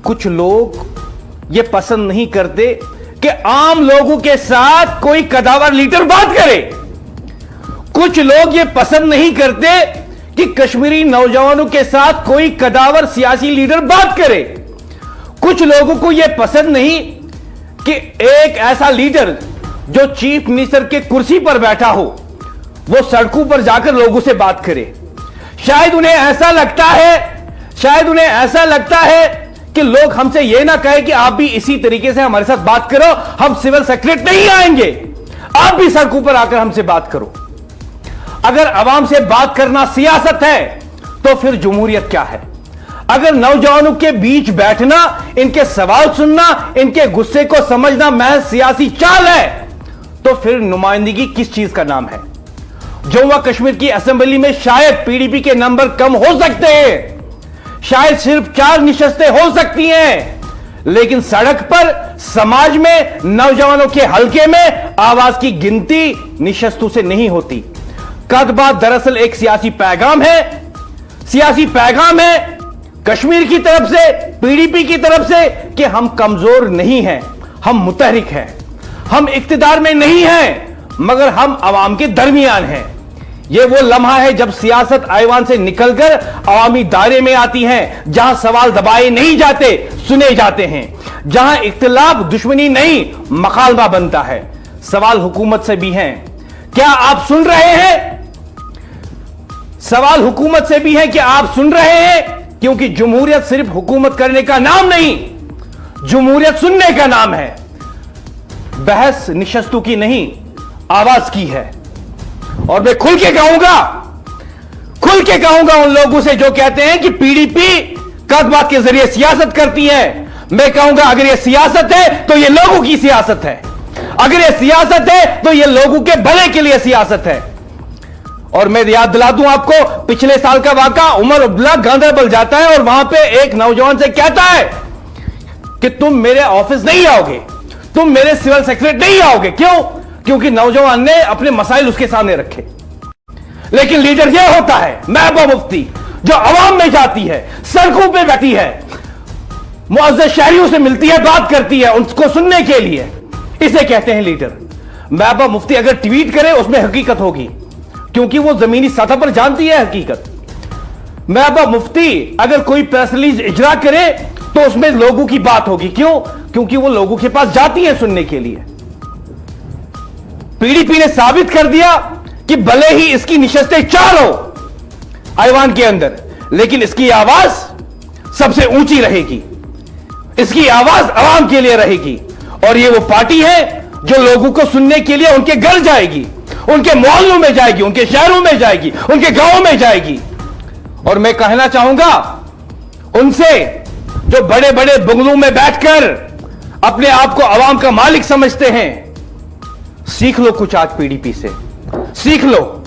कुछ लोग ये पसंद नहीं करते कि आम लोगों के साथ कोई कदावर लीडर बात करे। कुछ लोग ये पसंद नहीं करते कि कश्मीरी नौजवानों के साथ कोई कदावर सियासी लीडर बात करे। कुछ लोगों को यह पसंद नहीं कि एक ऐसा लीडर जो चीफ मिनिस्टर के कुर्सी पर बैठा हो वो सड़कों पर जाकर लोगों से बात करे। शायद उन्हें ऐसा लगता है कि लोग हमसे यह ना कहे कि आप भी इसी तरीके से हमारे साथ बात करो, हम सिविल सेक्रेटरी नहीं आएंगे, आप भी सड़कों पर आकर हमसे बात करो। अगर आवाम से बात करना सियासत है तो फिर जमहूरियत क्या है? अगर नौजवानों के बीच बैठना, इनके सवाल सुनना, इनके गुस्से को समझना महज सियासी चाल है तो फिर नुमाइंदगी किस चीज का नाम है? जम्मू कश्मीर की असेंबली में शायद पीडीपी के नंबर कम हो सकते हैं, शायद सिर्फ 4 निशस्तें हो सकती हैं, लेकिन सड़क पर, समाज में, नौजवानों के हलके में आवाज की गिनती निशस्तों से नहीं होती। कदबात दरअसल एक सियासी पैगाम है कश्मीर की तरफ से, पीडीपी की तरफ से कि हम कमजोर नहीं हैं, हम मुतहरिक हैं, हम इक्तिदार में नहीं हैं, मगर हम अवाम के दरमियान हैं। यह वो लम्हा है जब सियासत ऐवान से निकलकर अवामी दायरे में आती है, जहां सवाल दबाए नहीं जाते, सुने जाते हैं, जहां इख्तिलाफ दुश्मनी नहीं मखालबा बनता है। सवाल हुकूमत से भी है, क्या आप सुन रहे हैं? सवाल हुकूमत से भी है कि आप सुन रहे हैं? क्योंकि जमहूरियत सिर्फ हुकूमत करने का नाम नहीं, जमहूरियत सुनने का नाम है। बहस निशस्तों की नहीं, आवाज की है। और मैं खुल के कहूंगा उन लोगों से जो कहते हैं कि पीडीपी कदबात के जरिए सियासत करती है। मैं कहूंगा अगर यह सियासत है तो यह लोगों की सियासत है, अगर यह सियासत है तो यह लोगों के भले के लिए सियासत है। और मैं याद दिला दूं आपको, पिछले साल का वाकया, उमर अब्दुल्ला गांधरबल जाता है और वहां पे एक नौजवान से कहता है कि तुम मेरे ऑफिस नहीं आओगे, तुम मेरे सिविल सेक्रेटरी नहीं आओगे। क्यों? क्योंकि नौजवान ने अपने मसाइल उसके सामने रखे। लेकिन लीडर यह होता है महबूबा मुफ्ती, जो अवाम में जाती है, सड़कों पे बैठी है, मुअज़्ज़ज़ शहरियों से मिलती है, बात करती है उनको सुनने के लिए, इसे कहते हैं लीडर। महबूबा मुफ्ती अगर ट्वीट करे उसमें हकीकत होगी, क्योंकि वो जमीनी सतह पर जानती है हकीकत। महबूबा मुफ्ती अगर कोई प्रेस रिलीज इजरा करे तो उसमें लोगों की बात होगी। क्यों? क्योंकि वो लोगों के पास जाती है सुनने के लिए। पीडीपी ने साबित कर दिया कि भले ही इसकी निशस्तें 4 हो ऐवान के अंदर, लेकिन इसकी आवाज सबसे ऊंची रहेगी, इसकी आवाज आवाम के लिए रहेगी। और ये वो पार्टी है जो लोगों को सुनने के लिए उनके घर जाएगी, उनके मोहल्लों में जाएगी, उनके शहरों में जाएगी, उनके गांवों में जाएगी। और मैं कहना चाहूंगा उनसे जो बड़े बड़े बंगलों में बैठकर अपने आप को अवाम का मालिक समझते हैं, सीख लो कुछ आज पीडीपी से, सीख लो।